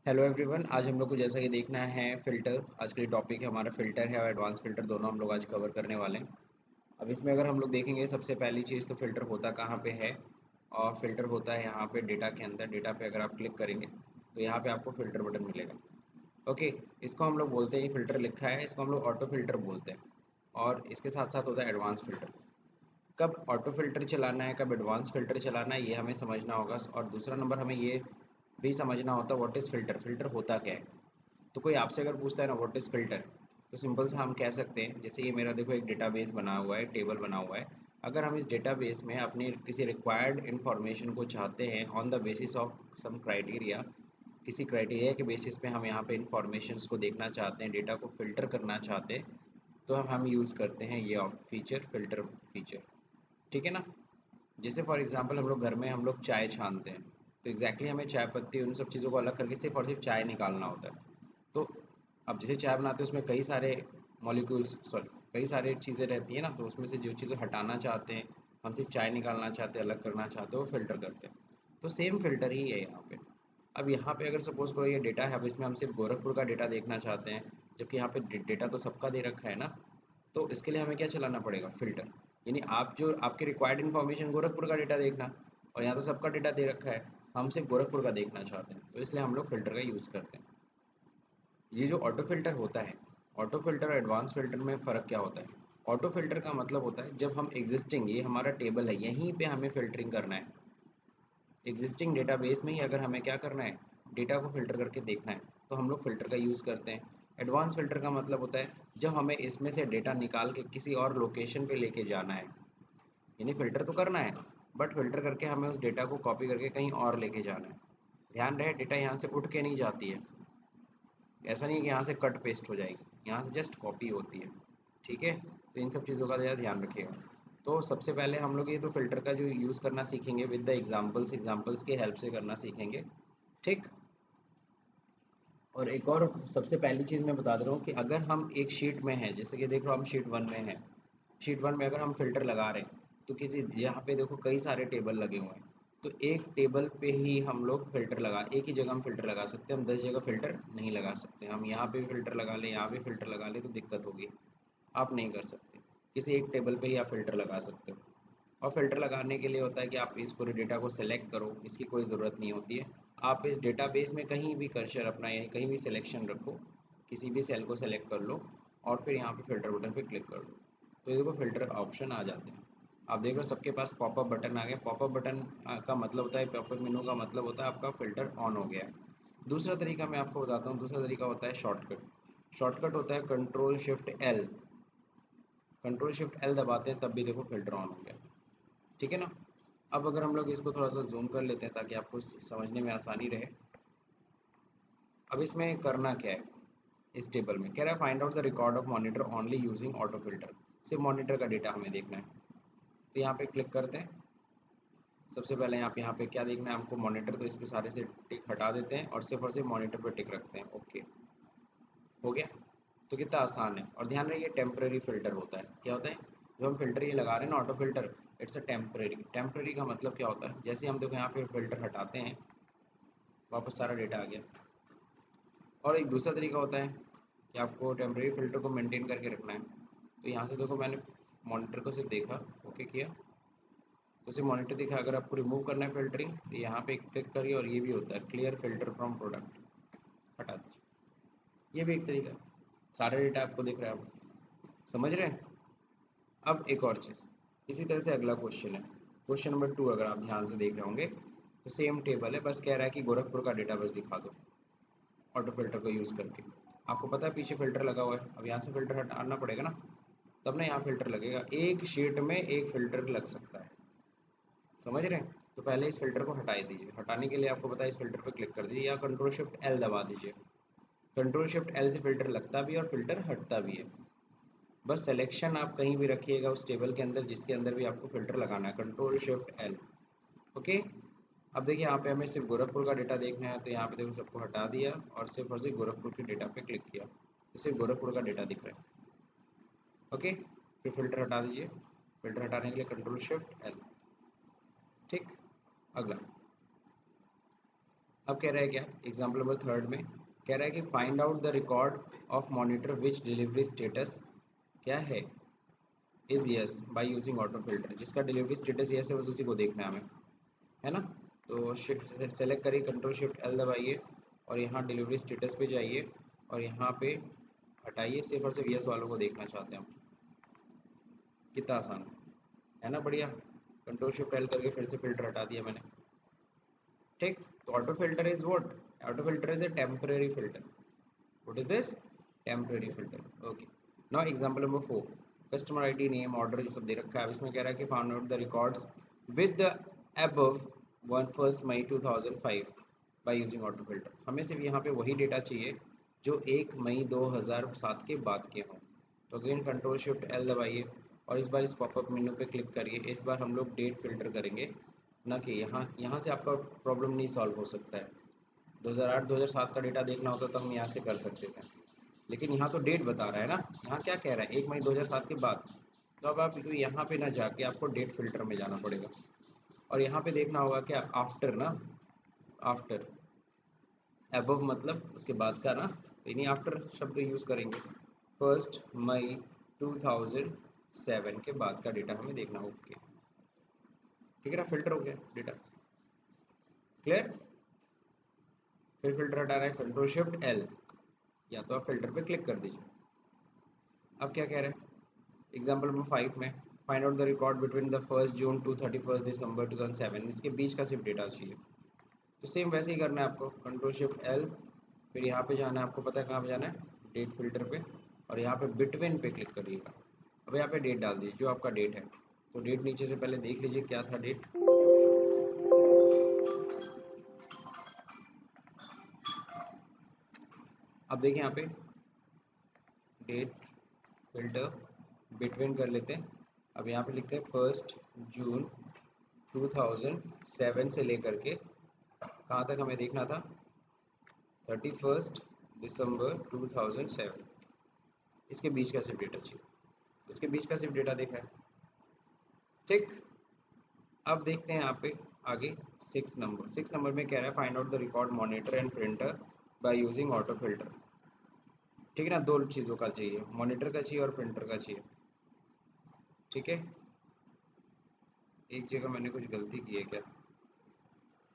Hello everyone, आज हम लोग को जैसा कि देखना है फ़िल्टर। आज का जो टॉपिक है हमारा फ़िल्टर है और एडवांस फ़िल्टर दोनों हम लोग आज कवर करने वाले हैं। अब इसमें अगर हम लोग देखेंगे सबसे पहली चीज़ तो फ़िल्टर होता कहाँ पे है। और फ़िल्टर होता है यहाँ पे डेटा के अंदर। डेटा पे अगर आप क्लिक करेंगे तो यहाँ पे आपको फ़िल्टर बटन मिलेगा। ओके, इसको हम लोग बोलते हैं, ये फ़िल्टर लिखा है, इसको हम लोग ऑटो फ़िल्टर बोलते हैं। और इसके साथ साथ होता है एडवांस फ़िल्टर। कब ऑटो फ़िल्टर चलाना है, कब एडवांस फ़िल्टर चलाना है, ये हमें समझना होगा। और दूसरा नंबर हमें ये भी समझना होता है व्हाट इज़ फ़िल्टर, फ़िल्टर होता क्या है। तो कोई आपसे अगर पूछता है ना व्हाट इज़ फ़िल्टर, तो सिंपल सा हम कह सकते हैं, जैसे ये मेरा देखो एक डेटाबेस बना हुआ है, टेबल बना हुआ है। अगर हम इस डेटाबेस में अपनी किसी रिक्वायर्ड इन्फॉर्मेशन को चाहते हैं on the basis of some criteria, किसी क्राइटेरिया के बेसिस पे हम यहाँ पे इंफॉर्मेशंस को देखना चाहते हैं, डेटा को फिल्टर करना चाहते हैं, तो हम यूज़ करते हैं ये फीचर, फिल्टर फीचर। ठीक है ना। जैसे फॉर एग्जांपल हम लोग घर में हम लोग चाय छानते हैं, तो हमें चाय पत्ती उन सब चीज़ों को अलग करके सिर्फ और सिर्फ चाय निकालना होता है। तो अब जैसे चाय बनाते हैं उसमें कई सारे मॉलिक्यूल्स, सॉरी, कई सारी चीज़ें रहती हैं ना, तो उसमें से जो चीज़ें हटाना चाहते हैं, हम सिर्फ चाय निकालना चाहते हैं, अलग करना चाहते हैं, वो फिल्टर करते हैं। तो सेम फिल्टर ही है यहाँ पे। अब यहाँ पे अगर सपोज करो ये डेटा है, अब इसमें हम सिर्फ गोरखपुर का डेटा देखना चाहते हैं, जबकि यहाँ पे डेटा तो सबका दे रखा है ना। तो इसके लिए हमें क्या चलाना पड़ेगा, फिल्टर। यानी आप जो आपके रिक्वायर्ड इन्फॉर्मेशन गोरखपुर का डेटा देखना, और यहाँ तो सबका डेटा दे रखा है, हम सिर्फ गोरखपुर का देखना चाहते हैं, तो इसलिए हम लोग फिल्टर का यूज़ करते हैं। ये जो ऑटो फिल्टर होता है, ऑटो फिल्टर और एडवांस फिल्टर में फ़र्क क्या होता है। ऑटो फिल्टर का मतलब होता है जब हम एग्जिस्टिंग, ये हमारा टेबल है, यहीं पे हमें फ़िल्टरिंग करना है। एग्जिस्टिंग डेटाबेस में ही अगर हमें क्या करना है, डेटा को फ़िल्टर करके देखना है, तो हम लोग फ़िल्टर का यूज़ करते हैं। एडवांस फ़िल्टर का मतलब होता है जब हमें इसमें से डेटा निकाल के किसी और लोकेशन पे लेके जाना है। यानी फ़िल्टर तो करना है, बट फ़िल्टर करके हमें उस डेटा को कॉपी करके कहीं और लेके जाना है। ध्यान रहे, डेटा यहाँ से उठ के नहीं जाती है। ऐसा नहीं है कि यहाँ से कट पेस्ट हो जाएगी, यहाँ से जस्ट कॉपी होती है। ठीक है, तो इन सब चीज़ों का ज़रा ध्यान रखिएगा। तो सबसे पहले हम लोग ये तो फ़िल्टर का जो यूज़ करना सीखेंगे विद द एग्जांपल्स, एग्जांपल्स की हेल्प से करना सीखेंगे। ठीक। और एक और सबसे पहली चीज़ मैं बता दे रहा हूँ कि अगर हम एक शीट में हैं, जैसे कि देख लो हम शीट वन में हैं, शीट वन में अगर हम फ़िल्टर लगा रहे हैं, तो किसी यहाँ पे देखो कई सारे टेबल लगे हुए हैं, तो एक टेबल पे ही हम लोग फ़िल्टर लगा, एक ही जगह हम फ़िल्टर लगा सकते हैं, हम 10 जगह फ़िल्टर नहीं लगा सकते। हम यहाँ पे भी फ़िल्टर लगा लें, यहाँ भी फ़िल्टर लगा लें, तो दिक्कत होगी, आप नहीं कर सकते। किसी एक टेबल पे ही आप फ़िल्टर लगा सकते हो। और फ़िल्टर लगाने के लिए होता है कि आप इस पूरे डेटा को सेलेक्ट करो, इसकी कोई ज़रूरत नहीं होती है। आप इस डेटाबेस में कहीं भी कर्सर अपना, यानी कहीं भी सिलेक्शन रखो, किसी भी सेल को सेलेक्ट कर लो और फिर यहाँ पे फ़िल्टर बटन पे क्लिक कर लो, तो ये देखो फ़िल्टर ऑप्शन आ जाते हैं। आप देख लो सबके पास पॉपअप बटन आ गया। पॉपअप बटन का मतलब होता है, पॉपअप मेनू का मतलब होता है आपका फ़िल्टर ऑन हो गया है। दूसरा तरीका मैं आपको बताता हूँ, दूसरा तरीका होता है शॉर्टकट। शॉर्टकट होता है control shift L. Control shift L दबाते हैं तब भी देखो फ़िल्टर ऑन हो गया। ठीक है ना। अब अगर हम लोग इसको थोड़ा सा जूम कर लेते हैं ताकि आपको समझने में आसानी रहे। अब इसमें करना क्या है, इस टेबल में कह रहा है find out the record of monitor only using auto filter. सिर्फ मॉनिटर का डेटा हमें देखना है, तो यहाँ पे क्लिक करते हैं। सबसे पहले यहाँ पे क्या देखना है हमको, मॉनिटर, तो इस पे सारे से टिक हटा देते हैं और सिर्फ मॉनिटर पर टिक रखते हैं। ओके, हो गया। तो कितना आसान है। और ध्यान रहे ये टेम्परेरी फिल्टर होता है। क्या होता है, जो हम फिल्टर ये लगा रहे हैं ना auto filter, it's a temporary. Temporary का मतलब क्या होता है, जैसे हम देखो यहाँ पे फिल्टर हटाते हैं, वापस सारा डेटा आ गया। और एक दूसरा तरीका होता है कि आपको टेम्परेरी फ़िल्टर को मेंटेन करके रखना है। तो यहाँ से देखो मैंने मॉनिटर को सिर्फ देखा, ओके किया, तो सिर्फ मॉनिटर दिखा। अगर आपको रिमूव करना है फ़िल्टरिंग, तो यहाँ पे क्लिक करिए और ये भी होता है क्लियर फ़िल्टर फ्रॉम प्रोडक्ट, हटा दीजिए। ये भी एक तरीका है। सारे डेटा आपको दिख रहा है, आप समझ रहे हैं। अब एक और चीज़, इसी तरह से अगला क्वेश्चन है, क्वेश्चन नंबर 2। अगर आप ध्यान से देख रहे होंगे तो सेम टेबल है, बस कह रहा है कि गोरखपुर का डेटा बस दिखा दो ऑटो फिल्टर को यूज़ करके। आपको पता है पीछे फ़िल्टर लगा हुआ है, अब यहाँ से फ़िल्टर हटाना पड़ेगा ना, तब ना यहाँ फ़िल्टर लगेगा। एक शीट में एक फ़िल्टर लग सकता है, समझ रहे हैं। तो पहले इस फ़िल्टर को हटा दीजिए। हटाने के लिए आपको पता है इस फ़िल्टर पर क्लिक कर दीजिए या कंट्रोल शिफ्ट एल दबा दीजिए। कंट्रोल शिफ्ट एल से फ़िल्टर लगता भी है और फ़िल्टर हटता भी है। बस सिलेक्शन आप कहीं भी रखिएगा उस टेबल के अंदर जिसके अंदर भी आपको फ़िल्टर लगाना है, कंट्रोल शिफ्ट एल। ओके। अब देखिए यहाँ पे हमें सिर्फ गोरखपुर का डेटा देखना है, तो यहाँ पे देखो सबको हटा दिया और सिर्फ गोरखपुर के डेटा पे क्लिक किया, तो सिर्फ गोरखपुर का डेटा दिख रहा है। ओके, फिर फिल्टर हटा दीजिए। फिल्टर हटाने के लिए कंट्रोल शिफ्ट एल। ठीक। अगला, अब कह रहा है क्या, एग्जाम्पल नंबर थर्ड में कह रहा है कि find out the record of monitor which delivery status क्या है is yes bye using auto filter. जिसका डिलीवरी स्टेटस यस है बस उसी को देखना है हमें, है ना। तो शिफ्ट सेलेक्ट करिए, कंट्रोल शिफ्ट एल दबाइए और यहाँ डिलीवरी स्टेटस पे जाइए और यहाँ पे हटाइए, सिर्फ और सिर्फ यस वालों को देखना चाहते हैं हम। कितना आसान है ना, बढ़िया। कंट्रोल शिफ्ट एल करके फिर से फिल्टर हटा दिया मैंने, ठीक। तो auto filter is what, auto filter is a temporary filter. What is this, temporary filter. Okay, now example number 4, customer ID name order ये सब दे रखा है। अब इसमें कह रहा है कि found out the records with the above 1 May 2005 by using auto filter. हमें सिर्फ यहाँ पे वही डेटा चाहिए जो 1 मई 2007 के बाद के हों। तो अगेन कंट्रोल शिफ्ट एल दबाइए और इस बार इस पॉपअप मेनू पे क्लिक करिए। इस बार हम लोग डेट फिल्टर करेंगे, ना कि यहाँ से आपका प्रॉब्लम नहीं सॉल्व हो सकता है। 2008-2007 का डेटा देखना होता तो हम यहाँ से कर सकते थे, लेकिन यहाँ तो डेट बता रहा है ना। यहाँ क्या कह रहा है, 1 मई 2007 के बाद। तो अब आप यहाँ पे ना जाके आपको डेट फिल्टर में जाना पड़ेगा और यहाँ पे देखना होगा क्या, आफ्टर ना, आफ्टर। अबव मतलब उसके बाद का ना, तो इन्हीं आफ्टर शब्द यूज़ करेंगे। 1 मई 2007 के बाद का डेटा हमें देखना होगा। ओके, ठीक है ना, फिल्टर हो गया डेटा, क्लियर। फिर फिल्टर हटाना है, कंट्रोल शिफ्ट एल, या तो आप फिल्टर पे क्लिक कर दीजिए। अब क्या कह रहे हैं एग्जाम्पल नंबर 5 में, find out the record between the 1 June to 31 December 2007। इसके बीच का सिर्फ डेटा चाहिए। तो सेम वैसे ही करना है आपको, कंट्रोल शिफ्ट एल, फिर यहाँ पे जाना है, आपको पता है कहाँ पे जाना है, डेट फिल्टर पे, और यहाँ पे बिटवीन पे क्लिक करिएगा। अब यहाँ पे डेट डाल दीजिए जो आपका डेट है। तो डेट नीचे से पहले देख लीजिए क्या था डेट। अब देखिए यहाँ पे डेट फिल्टर बिटवीन कर लेते हैं। अब यहाँ पे लिखते हैं 1 जून 2007 से लेकर के कहाँ तक हमें देखना था, 31 दिसंबर 2007। इसके बीच का सिर्फ डेटा चाहिए, इसके बीच का सिर्फ डेटा देख रहा है, ठीक। अब देखते हैं यहाँ पे आगे 6 नंबर में कह रहा है find out the record monitor and printer bye using auto filter. ठीक है ना, दो चीज़ों का चाहिए, मॉनिटर का चाहिए और प्रिंटर का चाहिए, ठीक है। एक जगह मैंने कुछ गलती की है क्या,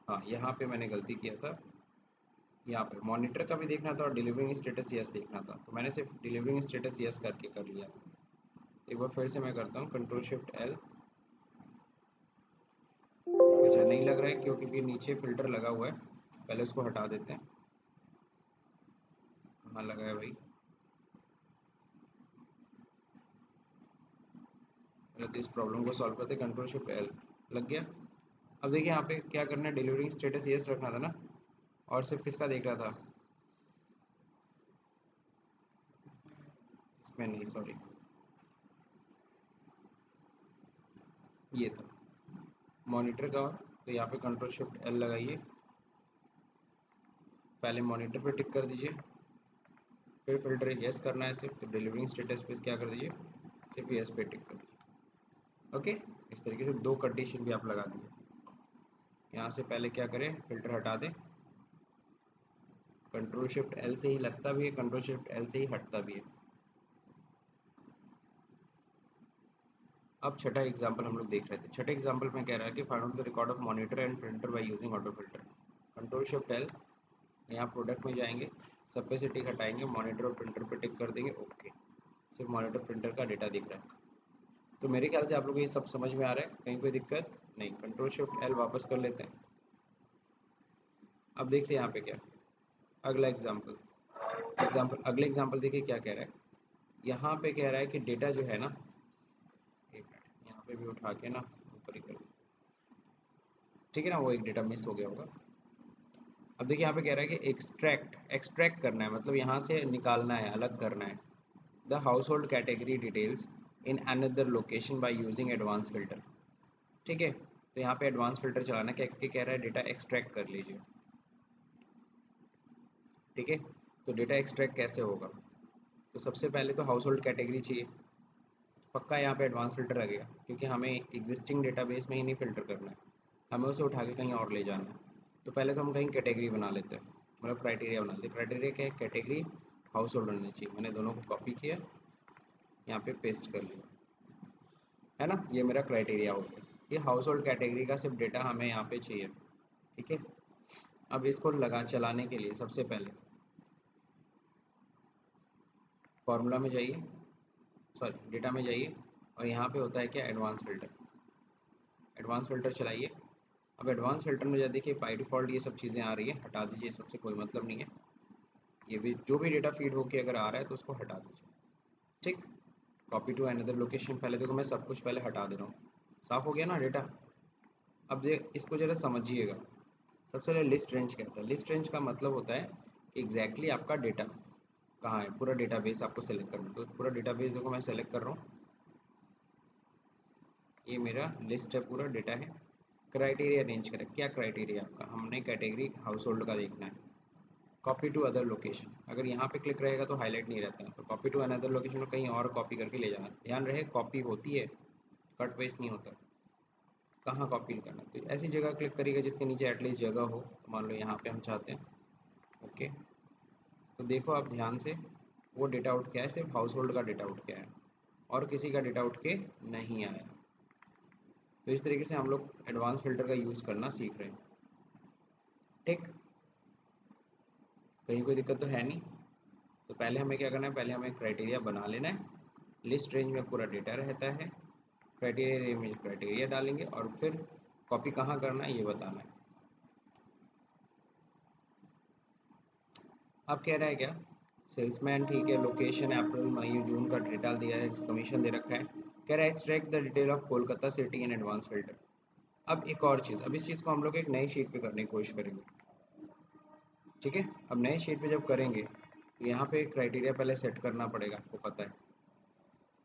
हाँ यहाँ पे मैंने गलती किया था। यहाँ पे मॉनिटर का भी देखना था और डिलीवरिंग स्टेटस यस देखना था, तो मैंने सिर्फ डिलीवरिंग स्टेटस यस करके कर लिया था। एक बार फिर से मैं करता हूँ, कंट्रोल शिफ्ट एल। अच्छा नहीं लग रहा है क्यों, क्योंकि नीचे फिल्टर लगा हुआ है, पहले उसको हटा देते हैं। कहाँ लगा है भाई, तो इस प्रॉब्लम को सॉल्व करते, कंट्रोल शिफ्ट एल, लग गया। अब देखिए यहाँ पे क्या करना है, डिलीवरिंग स्टेटस यस रखना था ना, और सिर्फ किसका देख रहा था, इसमें नहीं, सॉरी, ये था मॉनिटर का। तो यहाँ पे कंट्रोल शिफ्ट एल लगाइए, पहले मॉनिटर पे टिक कर दीजिए, फिर फिल्टर यस करना है सिर्फ, तो डिलीवरिंग स्टेटस पे क्या कर दीजिए, सिर्फ यस पे टिक कर दीजिए। ओके, इस तरीके से दो कंडीशन भी आप लगा दिए। यहाँ से पहले क्या करें, फिल्टर हटा दें, कंट्रोल शिफ्ट एल से ही लगता भी है, कंट्रोल शिफ्ट एल से ही हटता भी है। अब छठा एग्जाम्पल हम लोग देख रहे थे, छठे एग्जाम्पल में कह रहा है कि find out the record of monitor and printer bye using auto filter. Control shift L, यहाँ प्रोडक्ट में जाएंगे, सब पे से टिक हटाएंगे, मॉनिटर और प्रिंटर पे टिक कर देंगे। ओके, सिर्फ मॉनिटर प्रिंटर का डेटा दिख रहा है। तो मेरे ख्याल से आप लोगों को ये सब समझ में आ रहा है, कहीं कोई दिक्कत नहीं। कंट्रोल शिफ्ट एल वापस कर लेते हैं। अब देखते हैं यहाँ पे क्या, अगला एग्जाम्पल, अगले एग्जाम्पल देखिए क्या कह रहा है। यहाँ पे कह रहा है कि डेटा जो है ना, एक मिनट यहाँ पे भी उठा के ना ऊपर ही करो, ठीक है ना, वो एक डेटा मिस हो गया होगा। अब देखिए यहाँ पे कह रहा है कि एक्सट्रैक्ट करना है, मतलब यहाँ से निकालना है, अलग करना है the house hold category details in another location by using advance filter. ठीक है, तो यहाँ पे एडवांस फिल्टर चलाना कह रहा है डेटा एक्सट्रैक्ट कर लीजिए। ठीक है, तो डेटा एक्सट्रैक्ट कैसे होगा, तो सबसे पहले तो हाउस होल्ड कैटेगरी चाहिए, पक्का यहाँ पे एडवांस फिल्टर लगेगा क्योंकि हमें एग्जिस्टिंग डेटाबेस में ही नहीं फिल्टर करना है, हमें उसे उठा के कहीं और ले जाना है। तो पहले तो हम कहीं कैटेगरी बना लेते हैं, मतलब क्राइटेरिया बना लेते हैं। क्राइटेरिया क्या है? कैटेगरी हाउस होल्ड होनी चाहिए। मैंने दोनों को कॉपी किया, यहाँ पे पेस्ट कर लिया, है ना। ये मेरा क्राइटेरिया हो गया। ये हाउस होल्ड कैटेगरी का सिर्फ डेटा हमें यहाँ पे चाहिए, ठीक है। अब इसको लगा चलाने के लिए सबसे पहले फॉर्मूला में जाइए, सॉरी डेटा में जाइए, और यहाँ पे होता है क्या? Advance filter. एडवांस फिल्टर चलाइए। अब एडवांस फिल्टर में जाए, देखिए बाई डिफ़ॉल्ट ये सब चीज़ें आ रही है, हटा दीजिए, सबसे कोई मतलब नहीं है। ये भी जो भी डेटा फीड होके अगर आ रहा है तो उसको हटा दीजिए, ठीक। कॉपी टू अनदर लोकेशन, पहले देखो मैं सब कुछ पहले हटा दे रहा हूँ। साफ़ हो गया ना डेटा। अब इसको ज़रा समझिएगा। सबसे पहले लिस्ट रेंज क्या होता है? लिस्ट रेंज का मतलब होता है कि एग्जैक्टली आपका डेटा कहाँ है, पूरा डेटाबेस आपको सेलेक्ट करना है। तो पूरा डेटाबेस देखो मैं सेलेक्ट कर रहा हूँ, ये मेरा लिस्ट है, पूरा डेटा है। क्राइटेरिया रेंज करें, क्या क्राइटेरिया आपका? हमने कैटेगरी हाउस होल्ड का देखना है। कॉपी टू अदर लोकेशन, अगर यहाँ पे क्लिक रहेगा तो हाईलाइट नहीं रहता है, तो कॉपी टू अनदर लोकेशन में कहीं और कॉपी करके ले जाना। ध्यान रहे कॉपी होती है, कट पेस्ट नहीं होता। कहाँ कॉपी करना? तो ऐसी जगह क्लिक करिएगा जिसके नीचे एटलीस्ट जगह हो। मान लो यहाँ पे हम चाहते हैं, ओके। तो देखो आप ध्यान से, वो डेटा आउट क्या है? सिर्फ हाउस होल्ड का डेटा आउट क्या है, और किसी का डेटा उठ के नहीं आया। तो इस तरीके से हम लोग एडवांस फिल्टर का यूज़ करना सीख रहे हैं, ठीक। कहीं कोई दिक्कत तो है नहीं। तो पहले हमें क्या करना है? पहले हमें क्राइटेरिया बना लेना है। लिस्ट रेंज में पूरा डेटा रहता है, क्राइटेरिया रेंज में क्राइटेरिया डालेंगे, और फिर कॉपी कहाँ करना है ये बताना है। अब कह रहा है क्या? सेल्समैन, ठीक है। लोकेशन अप्रैल मई जून का डेटा दिया है, कमीशन दे रखा है। कह रहा है extract the detail of Kolkata city in advance filter. अब एक और चीज़, अब इस चीज़ को हम लोग एक नई शीट पे करने की कोशिश करेंगे, ठीक है। अब नए शीट पे जब करेंगे तो यहाँ पे क्राइटेरिया पहले सेट करना पड़ेगा, आपको पता है।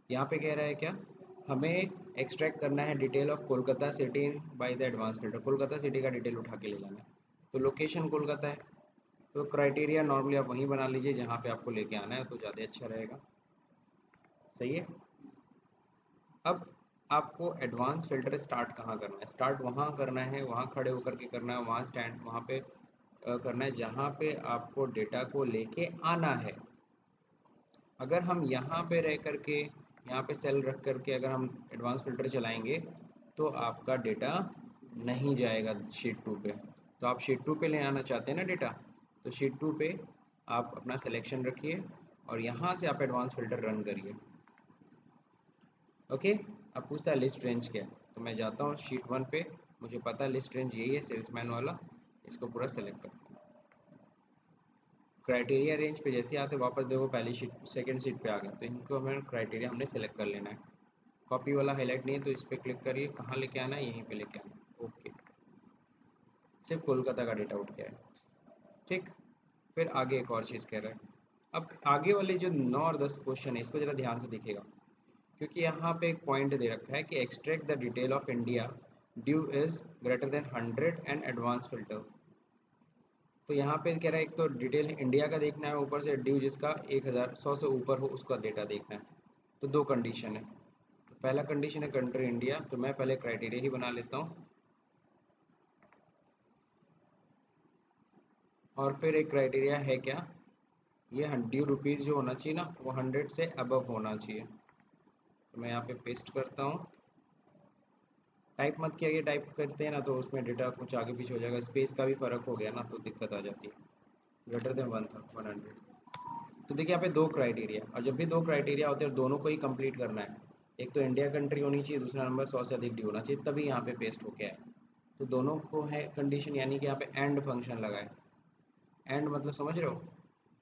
यहाँ पे कह रहा है क्या? हमें एक्सट्रैक्ट करना है detail of Kolkata city by the advance filter. Kolkata city का डिटेल उठा के ले जाना है। तो लोकेशन कोलकाता है, तो क्राइटेरिया नॉर्मली आप वहीं बना लीजिए जहाँ पे आपको लेके आना है, तो ज़्यादा अच्छा रहेगा, सही है। अब आपको एडवांस फिल्टर स्टार्ट कहाँ करना है? स्टार्ट वहाँ करना है, वहाँ खड़े होकर के करना है, वहाँ स्टैंड वहाँ पे करना है जहाँ पे आपको डेटा को लेके आना है। अगर हम यहाँ पे रह करके, यहाँ पे सेल रख करके अगर हम एडवांस फिल्टर चलाएंगे तो आपका डेटा नहीं जाएगा शीट 2 पे। तो आप शीट 2 पे ले आना चाहते हैं ना डेटा, तो शीट 2 पे आप अपना सिलेक्शन रखिए और यहाँ से आप एडवांस फिल्टर रन करिए, ओके। अब पूछता है लिस्ट रेंज क्या है, तो मैं जाता हूँ शीट 1 पे, मुझे पता है लिस्ट रेंज यही है, सेल्समैन वाला। इसको पूरा सेलेक्ट करता हूँ। क्राइटेरिया रेंज पे जैसे आते वापस देखो पहली शीट सेकंड शीट पे आ गए, तो इनको हमें क्राइटेरिया हमने सेलेक्ट कर लेना है। कॉपी वाला हाईलाइट नहीं है तो इस पर क्लिक करिए, कहाँ लेके आना है? यहीं पे लेके आना है, ओके। सिर्फ कोलकाता का डेटा उठ गया है, ठीक। फिर आगे एक और चीज़ कह रहा है। अब आगे वाले जो 9 और 10 क्वेश्चन है इसको ज़रा ध्यान से देखिएगा, क्योंकि यहाँ पे एक पॉइंट दे रखा है कि extract the detail of India due is greater than 100 and advance filter. तो यहाँ पे कह रहा है एक तो डिटेल इंडिया का देखना है, ऊपर से ड्यू जिसका 1000 से ऊपर हो उसका डेटा देखना है। तो दो कंडीशन है। तो पहला कंडीशन है कंट्री इंडिया, तो मैं पहले क्राइटेरिया ही बना लेता हूँ। और फिर एक क्राइटेरिया है क्या? ये ड्यू रुपीज़ जो होना चाहिए ना वो 100 से अबव होना चाहिए। तो मैं यहाँ पे पेस्ट करता हूँ। टाइप मत किया, टाइप करते हैं ना तो उसमें डेटा कुछ आगे पीछे हो जाएगा, स्पेस का भी फ़र्क हो गया ना तो दिक्कत आ जाती है। Greater than 100। तो देखिए यहाँ पे दो क्राइटेरिया, और जब भी दो क्राइटेरिया होते हैं दोनों को ही कंप्लीट करना है। एक तो इंडिया कंट्री होनी चाहिए, दूसरा नंबर 100 से अधिक ड्यू होना चाहिए, तभी यहाँ पे पेस्ट होके आए। तो दोनों को है कंडीशन, यानी कि यहाँ पे एंड फंक्शन लगाए। एंड मतलब समझ रहे हो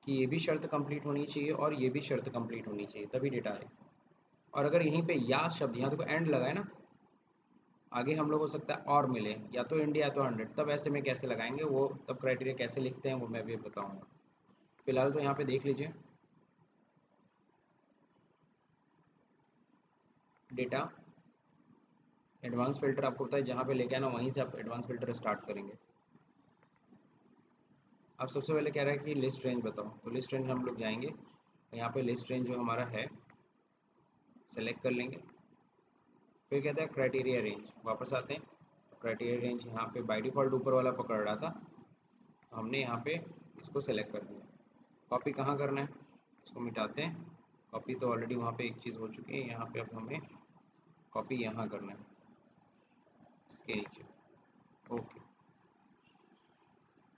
कि ये भी शर्त कंप्लीट होनी चाहिए और ये भी शर्त कंप्लीट होनी चाहिए, तभी डेटा आए। और अगर यहीं पे या शब्द, यहाँ देखो एंड लगाए ना, आगे हम लोग हो सकता है और मिले, या तो इंडिया या तो 100, तब ऐसे में कैसे लगाएंगे वो, तब क्राइटेरिया कैसे लिखते हैं वो मैं भी बताऊँगा। फिलहाल तो यहाँ पे देख लीजिए डेटा एडवांस फिल्टर, आपको पता है जहाँ पे लेके आना वहीं से आप एडवांस फिल्टर स्टार्ट करेंगे। अब सबसे पहले कह रहा है कि लिस्ट रेंज बताओ, तो लिस्ट रेंज हम लोग जाएंगे, यहाँ पे लिस्ट रेंज जो हमारा है सेलेक्ट कर लेंगे। फिर कहता है क्राइटेरिया रेंज, वापस आते हैं। क्राइटेरिया रेंज यहाँ पे बाय डिफ़ॉल्ट ऊपर वाला पकड़ रहा था, तो हमने यहाँ पे इसको सेलेक्ट कर दिया। कॉपी कहाँ करना है, इसको मिटाते हैं। कॉपी तो ऑलरेडी वहाँ पे एक चीज़ हो चुकी है, यहाँ पे अब हमें कॉपी यहाँ करना है इसके नीचे। ओके,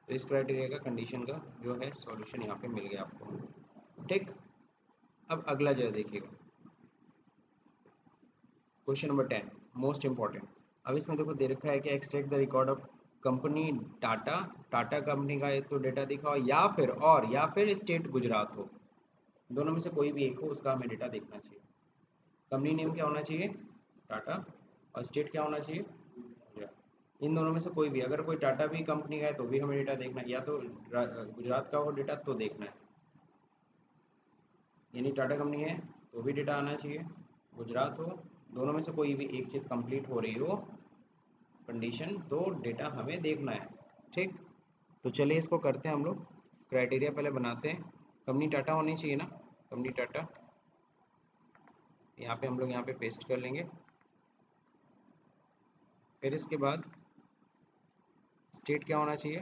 तो इस क्राइटेरिया का कंडीशन का जो है सॉल्यूशन यहाँ पे मिल गया आपको। ठीक, अब अगला जो देखिएगा, क्वेश्चन नंबर 10 मोस्ट इंपॉर्टेंट। अब इसमें देखो दे रखा है कि extract the record of company Tata, Tata company का एक तो डेटा दिखाओ या फिर स्टेट गुजरात हो, दोनों में से कोई भी एक हो, उसका हमें डेटा देखना चाहिए। कंपनी नेम क्या होना चाहिए, टाटा, और स्टेट क्या होना चाहिए, गुजरात। इन दोनों में से कोई भी, अगर कोई टाटा भी कंपनी का है तो भी हमें डेटा देखना है, या तो गुजरात का हो डेटा तो देखना है। यानी टाटा कंपनी है तो भी डेटा आना चाहिए, गुजरात हो, दोनों में से कोई भी एक चीज़ कंप्लीट हो रही हो कंडीशन, तो डेटा हमें देखना है। ठीक, तो चलिए इसको करते हैं हम लोग। क्राइटेरिया पहले बनाते हैं। कंपनी टाटा होनी चाहिए ना, कंपनी टाटा, यहाँ पे हम लोग यहाँ पे पेस्ट कर लेंगे। फिर इसके बाद स्टेट क्या होना चाहिए,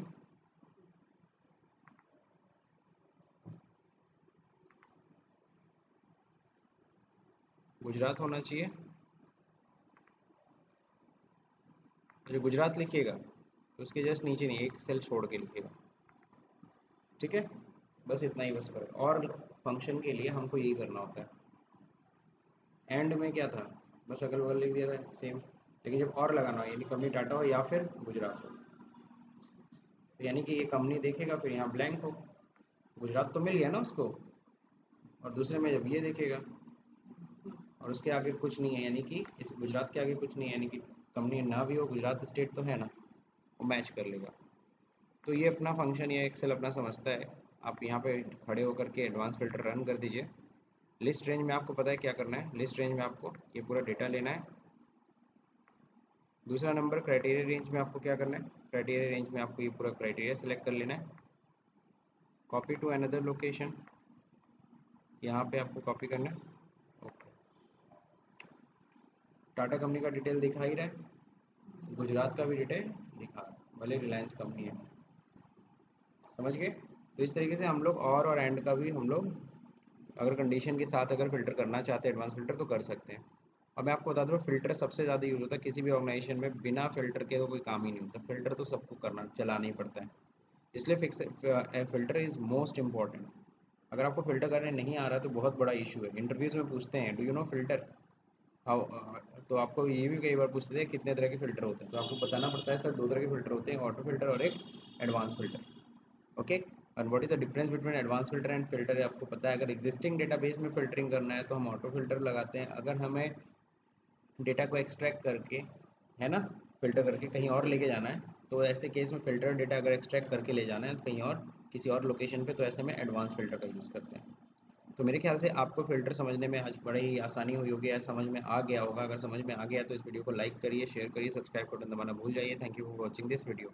गुजरात होना चाहिए। जो गुजरात लिखिएगा तो उसके जस्ट नीचे नहीं, एक सेल छोड़ के लिखिएगा। ठीक है, बस इतना ही बस फर्क। और फंक्शन के लिए हमको यही करना होता है। एंड में क्या था, बस अगल बगल लिख दिया था सेम, लेकिन जब और लगाना हो यानी कंपनी टाटा हो या फिर गुजरात हो, तो यानी कि ये कंपनी देखेगा फिर यहाँ ब्लैंक हो, गुजरात तो मिल गया ना उसको, और दूसरे में जब ये देखेगा और उसके आगे कुछ नहीं है, यानी कि इस गुजरात के आगे कुछ नहीं है, यानी कि कंपनी ना भी हो, गुजरात स्टेट तो है ना, वो मैच कर लेगा। तो ये अपना फंक्शन या एक्सेल अपना समझता है। आप यहाँ पे खड़े होकर के एडवांस फिल्टर रन कर दीजिए। लिस्ट रेंज में आपको पता है क्या करना है, लिस्ट रेंज में आपको ये पूरा डेटा लेना है। दूसरा नंबर क्राइटेरिया रेंज में आपको क्या करना है, क्राइटेरिया रेंज में आपको ये पूरा क्राइटेरिया सेलेक्ट कर लेना है। कॉपी टू अनदर लोकेशन, यहाँ पे आपको कॉपी करना है। ओके, टाटा कंपनी का डिटेल दिखा ही रहा है, गुजरात का भी डिटेल दिखा रहा है, भले रिलायंस कंपनी है। समझ गए। तो इस तरीके से हम लोग और एंड का भी हम लोग अगर कंडीशन के साथ अगर फ़िल्टर करना चाहते हैं एडवांस फ़िल्टर तो कर सकते हैं। और मैं आपको बता दूँ फ़िल्टर सबसे ज़्यादा यूज़ होता है किसी भी ऑर्गेनाइजेशन में, बिना फ़िल्टर के तो कोई काम ही नहीं होता। फ़िल्टर तो सबको करना चलाना ही पड़ता है, इसलिए फ़िल्टर इज़ मोस्ट इम्पॉर्टेंट। अगर आपको फ़िल्टर करने नहीं आ रहा तो बहुत बड़ा इशू है। इंटरव्यूज़ में पूछते हैं do you know filter how, तो आपको ये भी कई बार पूछते हैं कितने तरह के फ़िल्टर होते हैं, तो आपको बताना पड़ता है सर 2 तरह के फ़िल्टर होते हैं, ऑटो फ़िल्टर और एक एडवांस फ़िल्टर। ओके, और what is the difference between advance filter and filter आपको पता है। अगर एग्जिस्टिंग डेटाबेस में फ़िल्टरिंग करना है तो हम ऑटो फ़िल्टर लगाते हैं। अगर हमें डेटा को एक्सट्रैक्ट करके, है ना, फ़िल्टर करके कहीं और लेके जाना है, तो ऐसे केस में फ़िल्टर डेटा अगर एक्सट्रैक्ट करके ले जाना है कहीं और किसी और लोकेशन पे, तो ऐसे में एडवांस फ़िल्टर का यूज़ करते हैं। तो मेरे ख्याल से आपको फ़िल्टर समझने में आज बड़ी ही आसानी हुई होगी या समझ में आ गया होगा। अगर समझ में आ गया तो इस वीडियो को लाइक करिए, शेयर करिए, सब्सक्राइब बटन दबाना भूल जाइए। Thank you for watching this video.